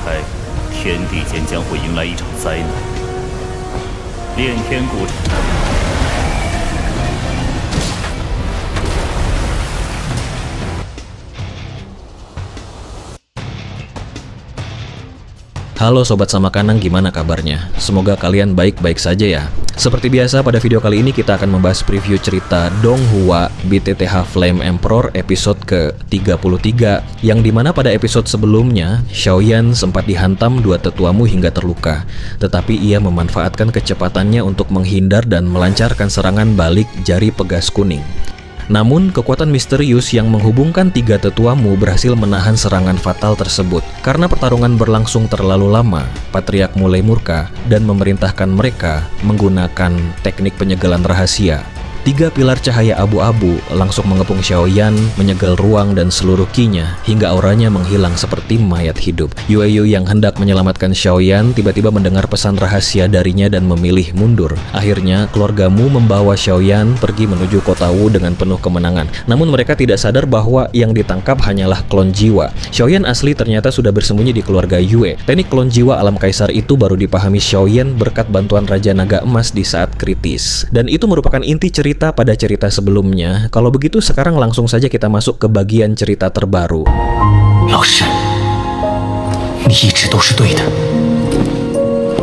开，天地间将会迎来一场灾难。炼天古城。Halo Sobat Sama Kanang, gimana kabarnya? Semoga kalian baik-baik saja ya. Seperti biasa, pada video kali ini kita akan membahas preview cerita Donghua BTTH Flame Emperor episode ke-33, yang dimana pada episode sebelumnya Xiaoyan sempat dihantam dua tetuamu hingga terluka, tetapi ia memanfaatkan kecepatannya untuk menghindar dan melancarkan serangan balik jari pegas kuning. Namun, kekuatan misterius yang menghubungkan tiga tetuamu berhasil menahan serangan fatal tersebut. Karena pertarungan berlangsung terlalu lama, Patriark mulai murka dan memerintahkan mereka menggunakan teknik penyegelan rahasia. Tiga pilar cahaya abu-abu langsung mengepung Xiaoyan, menyegel ruang dan seluruh ki-nya hingga auranya menghilang seperti mayat hidup. Yueyu yang hendak menyelamatkan Xiaoyan tiba-tiba mendengar pesan rahasia darinya dan memilih mundur. Akhirnya, keluargamu membawa Xiaoyan pergi menuju kota Wu dengan penuh kemenangan. Namun mereka tidak sadar bahwa yang ditangkap hanyalah klon jiwa. Xiaoyan asli ternyata sudah bersembunyi di keluarga Yue. Teknik klon jiwa alam kaisar itu baru dipahami Xiaoyan berkat bantuan Raja Naga Emas di saat kritis. Dan itu merupakan inti cerita pada cerita sebelumnya. Kalau begitu sekarang langsung saja kita masuk ke bagian cerita terbaru. 老师，你一直都是对的。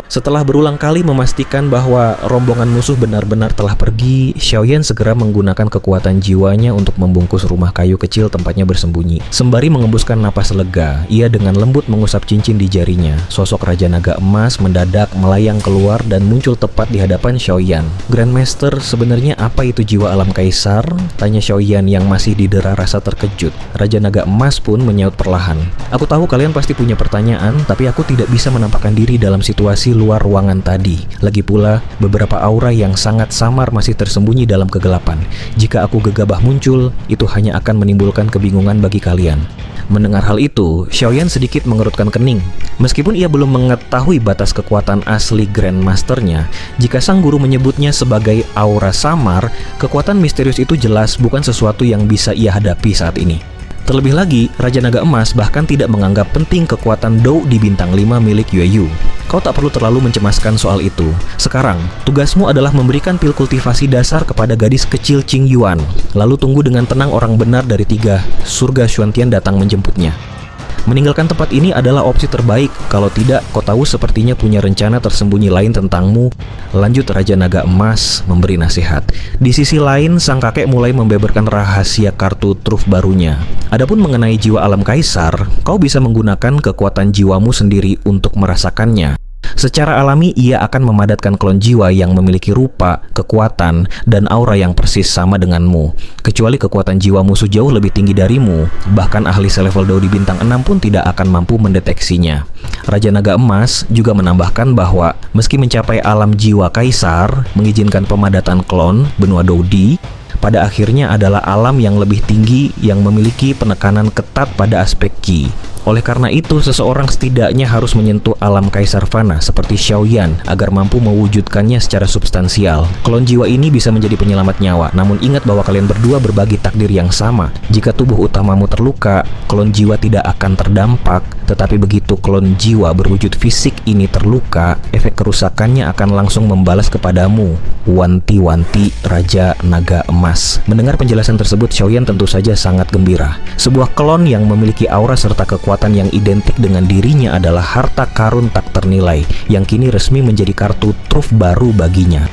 Setelah berulang kali memastikan bahwa rombongan musuh benar-benar telah pergi, Xiaoyan segera menggunakan kekuatan jiwanya untuk membungkus rumah kayu kecil tempatnya bersembunyi. Sembari mengembuskan napas lega, ia dengan lembut mengusap cincin di jarinya. Sosok Raja Naga Emas mendadak melayang keluar dan muncul tepat di hadapan Xiaoyan. Grandmaster, sebenarnya apa itu jiwa alam kaisar? Tanya Xiaoyan yang masih didera rasa terkejut. Raja Naga Emas pun menyaut perlahan. Aku tahu kalian pasti punya pertanyaan, tapi aku tidak bisa menampakkan diri dalam situasi luar ruangan tadi. Lagi pula, beberapa aura yang sangat samar masih tersembunyi dalam kegelapan. Jika aku gegabah muncul, itu hanya akan menimbulkan kebingungan bagi kalian. Mendengar hal itu, Xiaoyan sedikit mengerutkan kening. Meskipun ia belum mengetahui batas kekuatan asli Grandmasternya, jika sang guru menyebutnya sebagai aura samar, kekuatan misterius itu jelas bukan sesuatu yang bisa ia hadapi saat ini. Terlebih lagi, Raja Naga Emas bahkan tidak menganggap penting kekuatan Dou di bintang 5 milik Yueyu. Kau tak perlu terlalu mencemaskan soal itu. Sekarang, tugasmu adalah memberikan pil kultivasi dasar kepada gadis kecil Qing Yuan. Lalu tunggu dengan tenang orang benar dari tiga surga Xuantian datang menjemputnya. Meninggalkan tempat ini adalah opsi terbaik. Kalau tidak, kau tahu sepertinya punya rencana tersembunyi lain tentangmu. Lanjut Raja Naga Emas memberi nasihat. Di sisi lain, sang kakek mulai membeberkan rahasia kartu truf barunya. Adapun mengenai jiwa alam kaisar, kau bisa menggunakan kekuatan jiwamu sendiri untuk merasakannya. Secara alami, ia akan memadatkan klon jiwa yang memiliki rupa, kekuatan, dan aura yang persis sama denganmu. Kecuali kekuatan jiwa musuh jauh lebih tinggi darimu, bahkan ahli selevel Dou di bintang 6 pun tidak akan mampu mendeteksinya. Raja Naga Emas juga menambahkan bahwa meski mencapai alam jiwa kaisar, mengizinkan pemadatan klon benua Doudi, pada akhirnya adalah alam yang lebih tinggi yang memiliki penekanan ketat pada aspek ki. Oleh karena itu, seseorang setidaknya harus menyentuh alam kaisar fana seperti Xiaoyan agar mampu mewujudkannya secara substansial. Klon jiwa ini bisa menjadi penyelamat nyawa, namun ingat bahwa kalian berdua berbagi takdir yang sama. Jika tubuh utamamu terluka, klon jiwa tidak akan terdampak, tetapi begitu klon jiwa berwujud fisik ini terluka, efek kerusakannya akan langsung membalas kepadamu. Wanti-wanti Raja Naga Emas. Mendengar penjelasan tersebut, Xiaoyan tentu saja sangat gembira. Sebuah klon yang memiliki aura serta kekuatan yang identik dengan dirinya adalah harta karun tak ternilai yang kini resmi menjadi kartu truf baru baginya.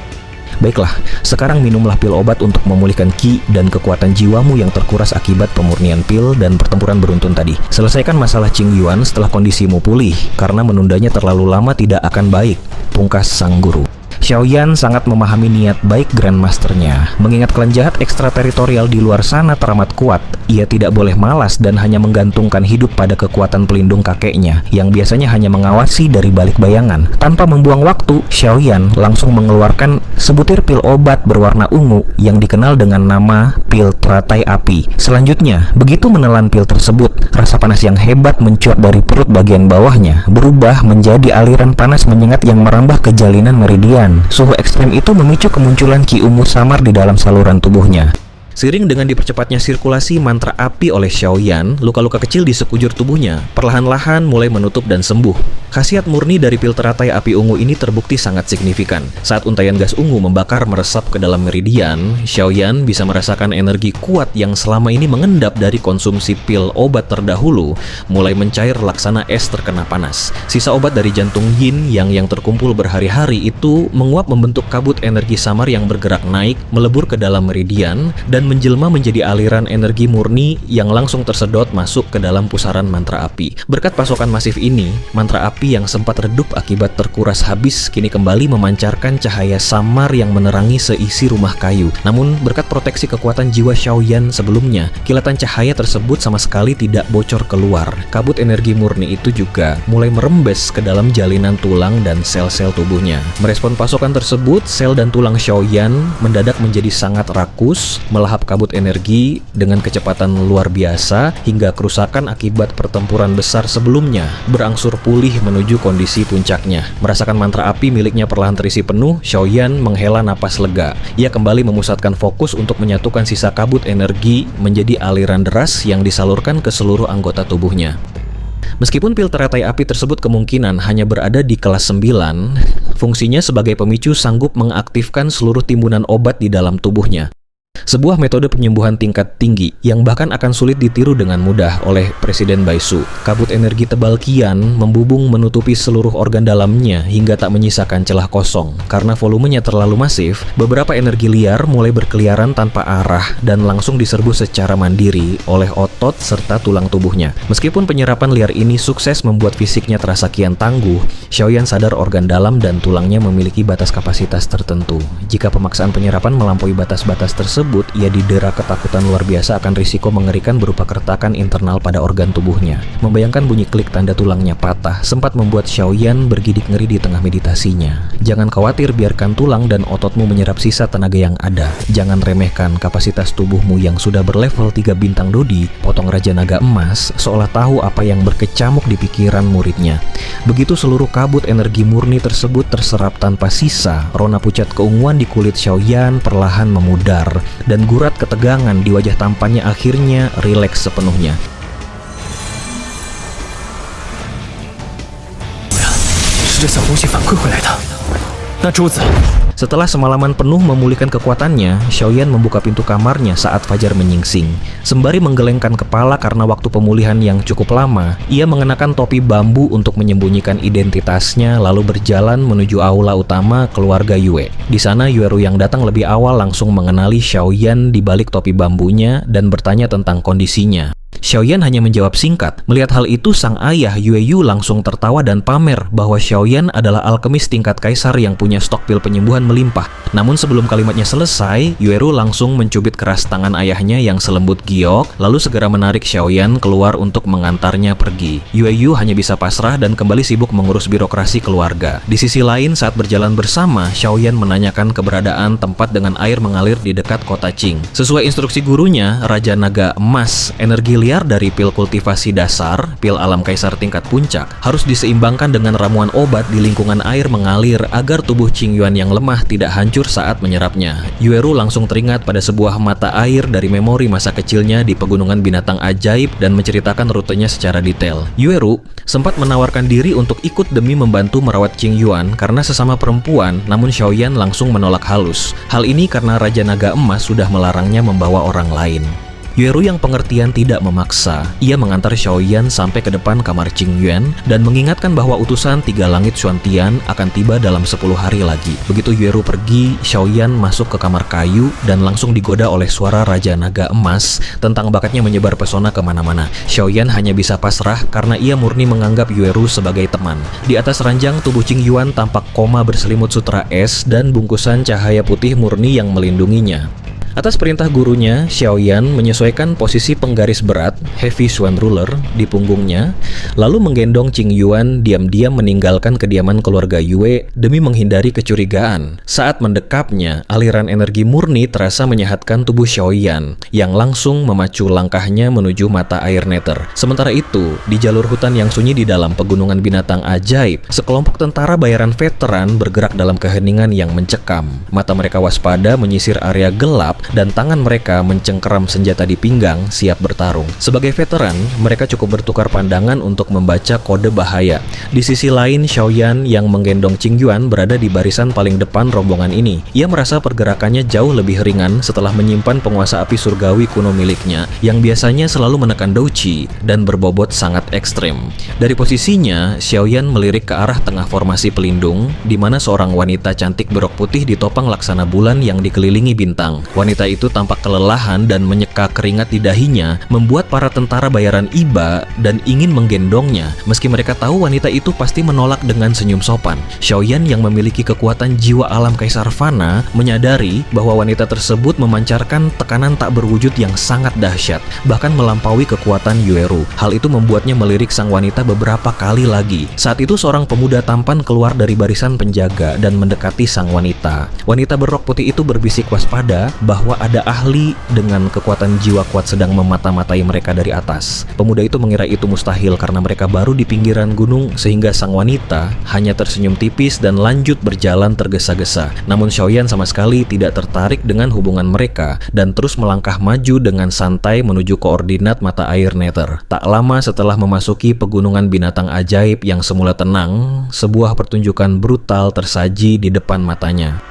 Baiklah, sekarang minumlah pil obat untuk memulihkan ki dan kekuatan jiwamu yang terkuras akibat pemurnian pil dan pertempuran beruntun tadi. Selesaikan masalah Qing Yuan setelah kondisimu pulih, karena menundanya terlalu lama tidak akan baik, pungkas sang guru. Xiaoyan sangat memahami niat baik Grandmasternya. Mengingat klan jahat ekstrateritorial di luar sana teramat kuat, ia tidak boleh malas dan hanya menggantungkan hidup pada kekuatan pelindung kakeknya yang biasanya hanya mengawasi dari balik bayangan. Tanpa membuang waktu, Xiaoyan langsung mengeluarkan sebutir pil obat berwarna ungu yang dikenal dengan nama pil teratai api. Selanjutnya, begitu menelan pil tersebut, rasa panas yang hebat mencuat dari perut bagian bawahnya, berubah menjadi aliran panas menyengat yang merambah ke jalinan meridian. Suhu ekstrem itu memicu kemunculan ki ungu samar di dalam saluran tubuhnya. Seiring dengan dipercepatnya sirkulasi mantra api oleh Xiaoyan, luka-luka kecil di sekujur tubuhnya perlahan-lahan mulai menutup dan sembuh. Khasiat murni dari pil teratai api ungu ini terbukti sangat signifikan. Saat untaian gas ungu membakar meresap ke dalam meridian, Xiaoyan bisa merasakan energi kuat yang selama ini mengendap dari konsumsi pil obat terdahulu, mulai mencair laksana es terkena panas. Sisa obat dari jantung Yin yang terkumpul berhari-hari itu menguap membentuk kabut energi samar yang bergerak naik, melebur ke dalam meridian, dan menjelma menjadi aliran energi murni yang langsung tersedot masuk ke dalam pusaran mantra api. Berkat pasokan masif ini, mantra api yang sempat redup akibat terkuras habis kini kembali memancarkan cahaya samar yang menerangi seisi rumah kayu. Namun, berkat proteksi kekuatan jiwa Xiaoyan sebelumnya, kilatan cahaya tersebut sama sekali tidak bocor keluar. Kabut energi murni itu juga mulai merembes ke dalam jalinan tulang dan sel-sel tubuhnya. Merespon pasokan tersebut, sel dan tulang Xiaoyan mendadak menjadi sangat rakus, melahap kabut energi dengan kecepatan luar biasa hingga kerusakan akibat pertempuran besar sebelumnya berangsur pulih menuju kondisi puncaknya. Merasakan mantra api miliknya perlahan terisi penuh, Xiaoyan menghela napas lega. Ia kembali memusatkan fokus untuk menyatukan sisa kabut energi menjadi aliran deras yang disalurkan ke seluruh anggota tubuhnya. Meskipun pil teratai api tersebut kemungkinan hanya berada di kelas 9, fungsinya sebagai pemicu sanggup mengaktifkan seluruh timbunan obat di dalam tubuhnya. Sebuah metode penyembuhan tingkat tinggi yang bahkan akan sulit ditiru dengan mudah oleh Presiden Baisu. Kabut energi tebal kian membubung menutupi seluruh organ dalamnya hingga tak menyisakan celah kosong. Karena volumenya terlalu masif, beberapa energi liar mulai berkeliaran tanpa arah dan langsung diserbu secara mandiri oleh otot serta tulang tubuhnya. Meskipun penyerapan liar ini sukses membuat fisiknya terasa kian tangguh, Xiaoyan sadar organ dalam dan tulangnya memiliki batas kapasitas tertentu. Jika pemaksaan penyerapan melampaui batas-batas tersebut, ia didera ketakutan luar biasa akan risiko mengerikan berupa keretakan internal pada organ tubuhnya. Membayangkan bunyi klik tanda tulangnya patah sempat membuat Xiaoyan bergidik ngeri di tengah meditasinya. Jangan khawatir, biarkan tulang dan ototmu menyerap sisa tenaga yang ada. Jangan remehkan kapasitas tubuhmu yang sudah berlevel 3 bintang Dodi, potong Raja Naga Emas, seolah tahu apa yang berkecamuk di pikiran muridnya. Begitu seluruh kabut energi murni tersebut terserap tanpa sisa, rona pucat keunguan di kulit Xiaoyan perlahan memudar, dan gurat ketegangan di wajah tampannya akhirnya rileks sepenuhnya. Setelah semalaman penuh memulihkan kekuatannya, Xiaoyan membuka pintu kamarnya saat fajar menyingsing. Sembari menggelengkan kepala karena waktu pemulihan yang cukup lama, ia mengenakan topi bambu untuk menyembunyikan identitasnya lalu berjalan menuju aula utama keluarga Yue. Di sana Yueru yang datang lebih awal langsung mengenali Xiaoyan di balik topi bambunya dan bertanya tentang kondisinya. Xiaoyan hanya menjawab singkat. Melihat hal itu, sang ayah Yueyu langsung tertawa dan pamer bahwa Xiaoyan adalah alkemis tingkat kaisar yang punya stok pil penyembuhan melimpah. Namun sebelum kalimatnya selesai, Yueru langsung mencubit keras tangan ayahnya yang selembut giok, lalu segera menarik Xiaoyan keluar untuk mengantarnya pergi. Yueyu hanya bisa pasrah dan kembali sibuk mengurus birokrasi keluarga. Di sisi lain, saat berjalan bersama, Xiaoyan menanyakan keberadaan tempat dengan air mengalir di dekat kota Qing. Sesuai instruksi gurunya, Raja Naga Emas, energi liar dari pil kultivasi dasar, pil alam kaisar tingkat puncak, harus diseimbangkan dengan ramuan obat di lingkungan air mengalir agar tubuh Qingyuan yang lemah tidak hancur saat menyerapnya. Yueru langsung teringat pada sebuah mata air dari memori masa kecilnya di pegunungan binatang ajaib dan menceritakan rutenya secara detail. Yueru sempat menawarkan diri untuk ikut demi membantu merawat Qingyuan karena sesama perempuan, namun Xiaoyan langsung menolak halus. Hal ini karena Raja Naga Emas sudah melarangnya membawa orang lain. Yueru yang pengertian tidak memaksa. Ia mengantar Xiaoyan sampai ke depan kamar Qingyuan dan mengingatkan bahwa utusan 3 langit Xuantian akan tiba dalam 10 hari lagi. Begitu Yueru pergi, Xiaoyan masuk ke kamar kayu dan langsung digoda oleh suara Raja Naga Emas tentang bakatnya menyebar pesona kemana-mana. Xiaoyan hanya bisa pasrah karena ia murni menganggap Yueru sebagai teman. Di atas ranjang, tubuh Qingyuan tampak koma berselimut sutra es dan bungkusan cahaya putih murni yang melindunginya. Atas perintah gurunya, Xiaoyan menyesuaikan posisi penggaris berat Heavy Swan Ruler di punggungnya, lalu menggendong Qingyuan diam-diam meninggalkan kediaman keluarga Yue demi menghindari kecurigaan. Saat mendekapnya, aliran energi murni terasa menyehatkan tubuh Xiaoyan yang langsung memacu langkahnya menuju mata air Nether. Sementara itu, di jalur hutan yang sunyi di dalam pegunungan binatang ajaib, sekelompok tentara bayaran veteran bergerak dalam keheningan yang mencekam. Mata mereka waspada menyisir area gelap dan tangan mereka mencengkeram senjata di pinggang siap bertarung. Sebagai veteran, mereka cukup bertukar pandangan untuk membaca kode bahaya. Di sisi lain, Xiaoyan yang menggendong Qingyuan berada di barisan paling depan rombongan ini. Ia merasa pergerakannya jauh lebih ringan setelah menyimpan penguasa api surgawi kuno miliknya yang biasanya selalu menekan Douqi dan berbobot sangat ekstrem. Dari posisinya, Xiaoyan melirik ke arah tengah formasi pelindung di mana seorang wanita cantik berok putih ditopang laksana bulan yang dikelilingi bintang. Wanita itu tampak kelelahan dan menyeka keringat di dahinya, membuat para tentara bayaran iba dan ingin menggendongnya. Meski mereka tahu wanita itu pasti menolak dengan senyum sopan. Xiaoyan yang memiliki kekuatan jiwa alam Kaisar Fana menyadari bahwa wanita tersebut memancarkan tekanan tak berwujud yang sangat dahsyat, bahkan melampaui kekuatan Yueru. Hal itu membuatnya melirik sang wanita beberapa kali lagi. Saat itu seorang pemuda tampan keluar dari barisan penjaga dan mendekati sang wanita. Wanita berrok putih itu berbisik waspada bahwa ada ahli dengan kekuatan jiwa kuat sedang memata-matai mereka dari atas. Pemuda itu mengira itu mustahil karena mereka baru di pinggiran gunung, sehingga sang wanita hanya tersenyum tipis dan lanjut berjalan tergesa-gesa. Namun Xiaoyan sama sekali tidak tertarik dengan hubungan mereka dan terus melangkah maju dengan santai menuju koordinat mata air Nether. Tak lama setelah memasuki pegunungan binatang ajaib yang semula tenang, sebuah pertunjukan brutal tersaji di depan matanya.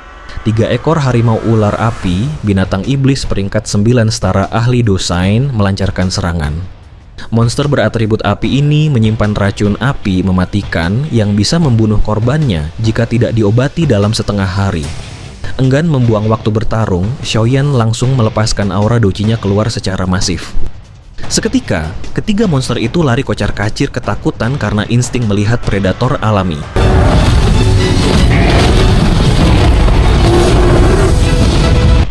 3 ekor harimau ular api, binatang iblis peringkat 9 setara ahli Dosain, melancarkan serangan. Monster beratribut api ini menyimpan racun api mematikan yang bisa membunuh korbannya jika tidak diobati dalam setengah hari. Enggan membuang waktu bertarung, Xiaoyan langsung melepaskan aura Douqi-nya keluar secara masif. Seketika, ketiga monster itu lari kocar-kacir ketakutan karena insting melihat predator alami.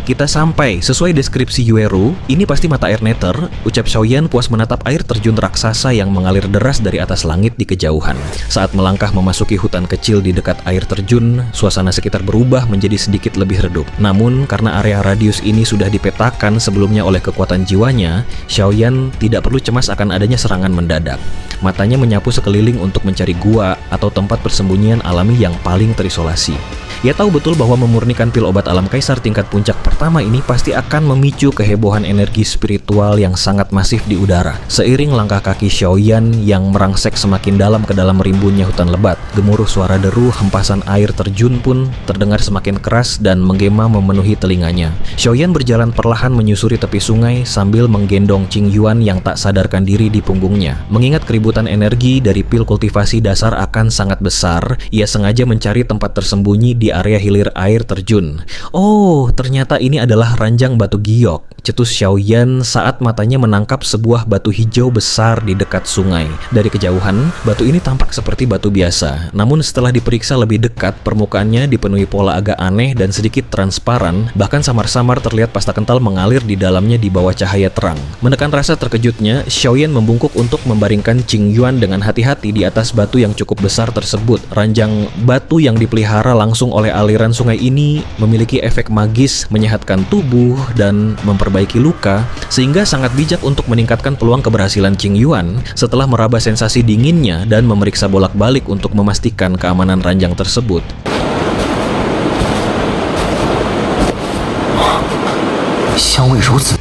Kita sampai, sesuai deskripsi Yueru, ini pasti mata air Nether, ucap Xiaoyan puas menatap air terjun raksasa yang mengalir deras dari atas langit di kejauhan. Saat melangkah memasuki hutan kecil di dekat air terjun, suasana sekitar berubah menjadi sedikit lebih redup. Namun, karena area radius ini sudah dipetakan sebelumnya oleh kekuatan jiwanya, Xiaoyan tidak perlu cemas akan adanya serangan mendadak. Matanya menyapu sekeliling untuk mencari gua atau tempat persembunyian alami yang paling terisolasi. Ia tahu betul bahwa memurnikan pil obat alam kaisar tingkat puncak pertama ini pasti akan memicu kehebohan energi spiritual yang sangat masif di udara. Seiring langkah kaki Xiaoyan yang merangsek semakin dalam ke dalam rimbunnya hutan lebat, gemuruh suara deru hempasan air terjun pun terdengar semakin keras dan menggema memenuhi telinganya. Xiaoyan berjalan perlahan menyusuri tepi sungai sambil menggendong Qingyuan yang tak sadarkan diri di punggungnya. Mengingat keributan energi dari pil kultivasi dasar akan sangat besar, ia sengaja mencari tempat tersembunyi di area hilir air terjun. Oh, ternyata ini adalah ranjang batu giok, cetus Xiaoyan saat matanya menangkap sebuah batu hijau besar di dekat sungai. Dari kejauhan, batu ini tampak seperti batu biasa. Namun setelah diperiksa lebih dekat, permukaannya dipenuhi pola agak aneh dan sedikit transparan, bahkan samar-samar terlihat pasta kental mengalir di dalamnya di bawah cahaya terang. Menekan rasa terkejutnya, Xiaoyan membungkuk untuk membaringkan Qingyuan dengan hati-hati di atas batu yang cukup besar tersebut. Ranjang batu yang dipelihara langsung oleh aliran sungai ini memiliki efek magis menyehatkan tubuh dan memperbaiki luka, sehingga sangat bijak untuk meningkatkan peluang keberhasilan Qingyuan setelah meraba sensasi dinginnya dan memeriksa bolak-balik untuk memastikan keamanan ranjang tersebut.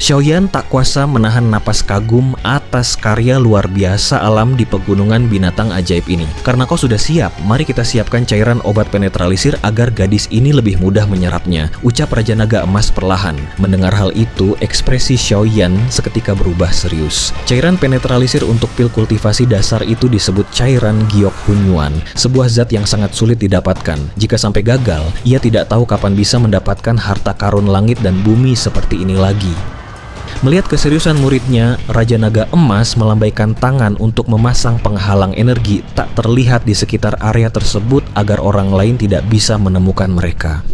Xiaoyan tak kuasa menahan napas kagum atas karya luar biasa alam di pegunungan binatang ajaib ini. Karena kau sudah siap, mari kita siapkan cairan obat penetralisir agar gadis ini lebih mudah menyerapnya, ucap Raja Naga Emas perlahan. Mendengar hal itu, ekspresi Xiaoyan seketika berubah serius. Cairan penetralisir untuk pil kultivasi dasar itu disebut cairan Giok Hunyuan, sebuah zat yang sangat sulit didapatkan. Jika sampai gagal, ia tidak tahu kapan bisa mendapatkan harta karun langit dan bumi seperti ini lagi. Melihat keseriusan muridnya, Raja Naga Emas melambaikan tangan untuk memasang penghalang energi tak terlihat di sekitar area tersebut agar orang lain tidak bisa menemukan mereka.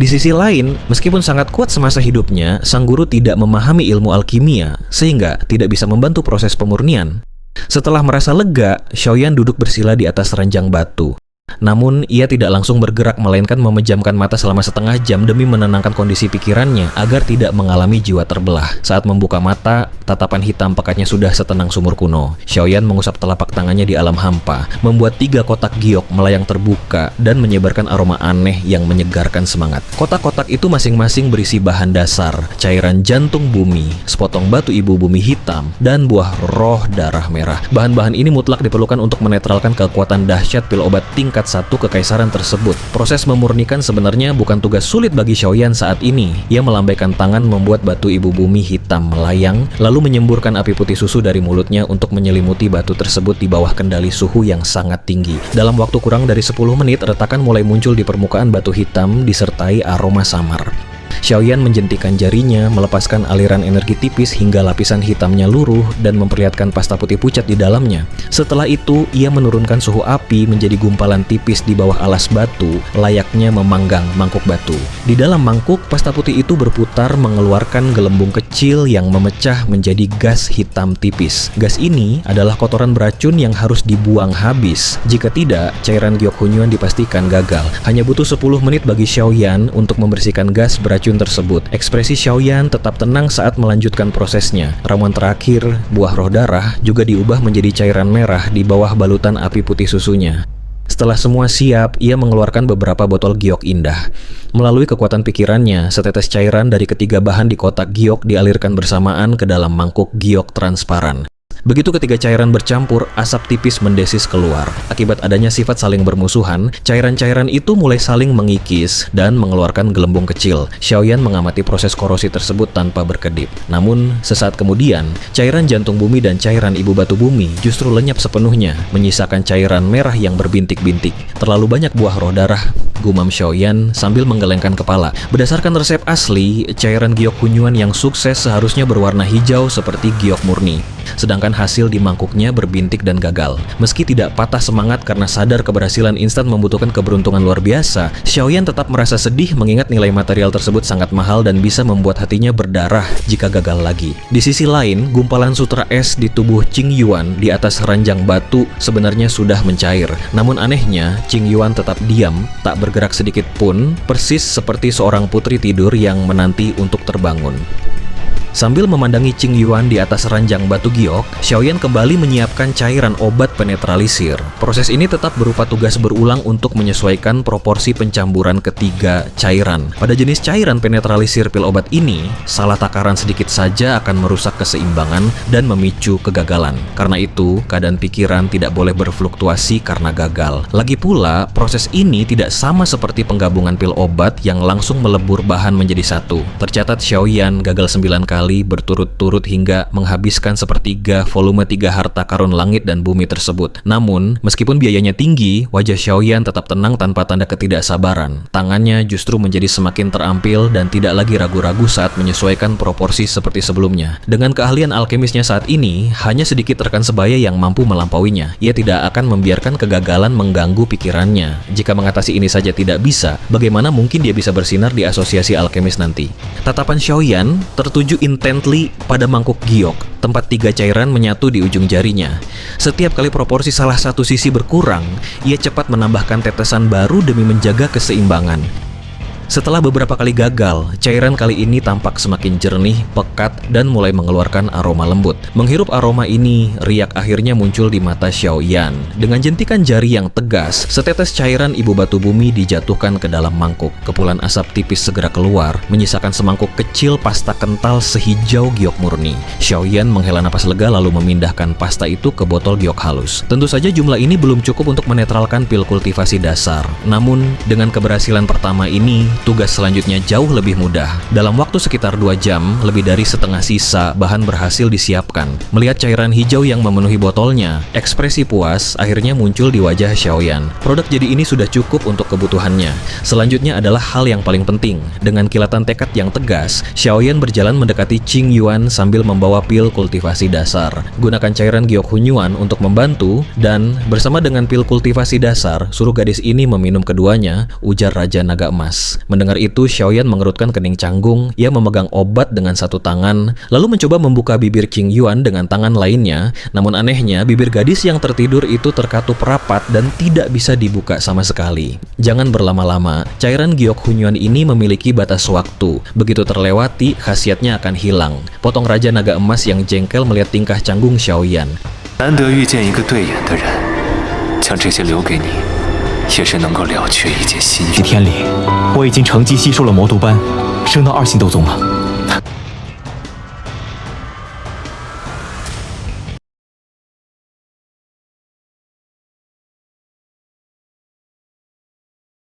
Di sisi lain, meskipun sangat kuat semasa hidupnya, sang guru tidak memahami ilmu alkimia sehingga tidak bisa membantu proses pemurnian. Setelah merasa lega, Xiaoyan duduk bersila di atas ranjang batu. Namun, ia tidak langsung bergerak melainkan memejamkan mata selama setengah jam demi menenangkan kondisi pikirannya agar tidak mengalami jiwa terbelah. Saat membuka mata, tatapan hitam pekatnya sudah setenang sumur kuno. Xiaoyan mengusap telapak tangannya di alam hampa, membuat 3 kotak giok melayang terbuka dan menyebarkan aroma aneh yang menyegarkan semangat. Kotak-kotak itu masing-masing berisi bahan dasar, cairan jantung bumi, sepotong batu ibu bumi hitam, dan buah roh darah merah. Bahan-bahan ini mutlak diperlukan untuk menetralkan kekuatan dahsyat pil obat tingkat 1 kekaisaran tersebut. Proses memurnikan sebenarnya bukan tugas sulit bagi Xiaoyan saat ini. Ia melambaikan tangan membuat batu ibu bumi hitam melayang, lalu menyemburkan api putih susu dari mulutnya untuk menyelimuti batu tersebut di bawah kendali suhu yang sangat tinggi. Dalam waktu kurang dari 10 menit, retakan mulai muncul di permukaan batu hitam disertai aroma samar. Xiaoyan menjentikan jarinya, melepaskan aliran energi tipis hingga lapisan hitamnya luruh dan memperlihatkan pasta putih pucat di dalamnya. Setelah itu, ia menurunkan suhu api menjadi gumpalan tipis di bawah alas batu, layaknya memanggang mangkuk batu. Di dalam mangkuk, pasta putih itu berputar mengeluarkan gelembung kecil yang memecah menjadi gas hitam tipis. Gas ini adalah kotoran beracun yang harus dibuang habis. Jika tidak, cairan giok hunyuan dipastikan gagal. Hanya butuh 10 menit bagi Xiaoyan untuk membersihkan gas beracun tersebut. Ekspresi Xiaoyan tetap tenang saat melanjutkan prosesnya. Ramuan terakhir, buah roh darah, juga diubah menjadi cairan merah di bawah balutan api putih susunya. Setelah semua siap, ia mengeluarkan beberapa botol giok indah. Melalui kekuatan pikirannya, setetes cairan dari ketiga bahan di kotak giok dialirkan bersamaan ke dalam mangkuk giok transparan. Begitu ketiga cairan bercampur, asap tipis mendesis keluar. Akibat adanya sifat saling bermusuhan, cairan-cairan itu mulai saling mengikis dan mengeluarkan gelembung kecil. Xiaoyan mengamati proses korosi tersebut tanpa berkedip. Namun, sesaat kemudian, cairan jantung bumi dan cairan ibu batu bumi justru lenyap sepenuhnya, menyisakan cairan merah yang berbintik-bintik. Terlalu banyak buah roh darah, gumam Xiaoyan sambil menggelengkan kepala. Berdasarkan resep asli, cairan giok hunyuan yang sukses seharusnya berwarna hijau seperti giok murni. Sedangkan hasil di mangkuknya berbintik dan gagal. Meski tidak patah semangat karena sadar keberhasilan instan membutuhkan keberuntungan luar biasa, Xiaoyan tetap merasa sedih mengingat nilai material tersebut sangat mahal dan bisa membuat hatinya berdarah jika gagal lagi. Di sisi lain, gumpalan sutra es di tubuh Qing Yuan di atas ranjang batu sebenarnya sudah mencair. Namun anehnya, Qing Yuan tetap diam, tak bergerak sedikit pun, persis seperti seorang putri tidur yang menanti untuk terbangun. Sambil memandangi Qing Yuan di atas ranjang batu giok, Xiaoyan kembali menyiapkan cairan obat penetralisir. Proses ini tetap berupa tugas berulang untuk menyesuaikan proporsi pencamburan ketiga cairan. Pada jenis cairan penetralisir pil obat ini, salah takaran sedikit saja akan merusak keseimbangan dan memicu kegagalan. Karena itu, keadaan pikiran tidak boleh berfluktuasi karena gagal. Lagi pula, proses ini tidak sama seperti penggabungan pil obat yang langsung melebur bahan menjadi satu. Tercatat Xiaoyan gagal 9 kali berturut-turut hingga menghabiskan sepertiga volume 3 harta karun langit dan bumi tersebut. Namun, meskipun biayanya tinggi, wajah Xiaoyan tetap tenang tanpa tanda ketidaksabaran. Tangannya justru menjadi semakin terampil dan tidak lagi ragu-ragu saat menyesuaikan proporsi seperti sebelumnya. Dengan keahlian alkemisnya saat ini, hanya sedikit rekan sebaya yang mampu melampauinya. Ia tidak akan membiarkan kegagalan mengganggu pikirannya. Jika mengatasi ini saja tidak bisa, bagaimana mungkin dia bisa bersinar di asosiasi alkemis nanti? Tatapan Xiaoyan tertuju intently pada mangkuk giok, tempat 3 cairan menyatu di ujung jarinya. Setiap kali proporsi salah satu sisi berkurang, ia cepat menambahkan tetesan baru demi menjaga keseimbangan. Setelah beberapa kali gagal, cairan kali ini tampak semakin jernih, pekat, dan mulai mengeluarkan aroma lembut. Menghirup aroma ini, riak akhirnya muncul di mata Xiaoyan. Dengan jentikan jari yang tegas, setetes cairan ibu batu bumi dijatuhkan ke dalam mangkuk. Kepulan asap tipis segera keluar, menyisakan semangkuk kecil pasta kental sehijau giok murni. Xiaoyan menghela napas lega lalu memindahkan pasta itu ke botol giok halus. Tentu saja jumlah ini belum cukup untuk menetralkan pil kultivasi dasar. Namun, dengan keberhasilan pertama ini, tugas selanjutnya jauh lebih mudah. Dalam waktu sekitar 2 jam, lebih dari setengah sisa bahan berhasil disiapkan. Melihat cairan hijau yang memenuhi botolnya, ekspresi puas akhirnya muncul di wajah Xiaoyan. Produk jadi ini sudah cukup untuk kebutuhannya. Selanjutnya adalah hal yang paling penting. Dengan kilatan tekad yang tegas, Xiaoyan berjalan mendekati Qing Yuan sambil membawa pil kultivasi dasar. Gunakan cairan giok hunyuan untuk membantu, dan bersama dengan pil kultivasi dasar, suruh gadis ini meminum keduanya, ujar Raja Naga Emas. Mendengar itu, Xiaoyan mengerutkan kening canggung. Ia memegang obat dengan satu tangan, lalu mencoba membuka bibir Qing Yuan dengan tangan lainnya. Namun anehnya, bibir gadis yang tertidur itu terkatup rapat dan tidak bisa dibuka sama sekali. Jangan berlama-lama, cairan Giok Hunyuan ini memiliki batas waktu. Begitu terlewati, khasiatnya akan hilang. Potong Raja Naga Emas yang jengkel melihat tingkah canggung Xiaoyan. 难得遇见一个对眼的人，将这些留给你，也是能够了却一解心几愿。天里，我已经乘机吸收了魔毒斑，升到2星斗宗了。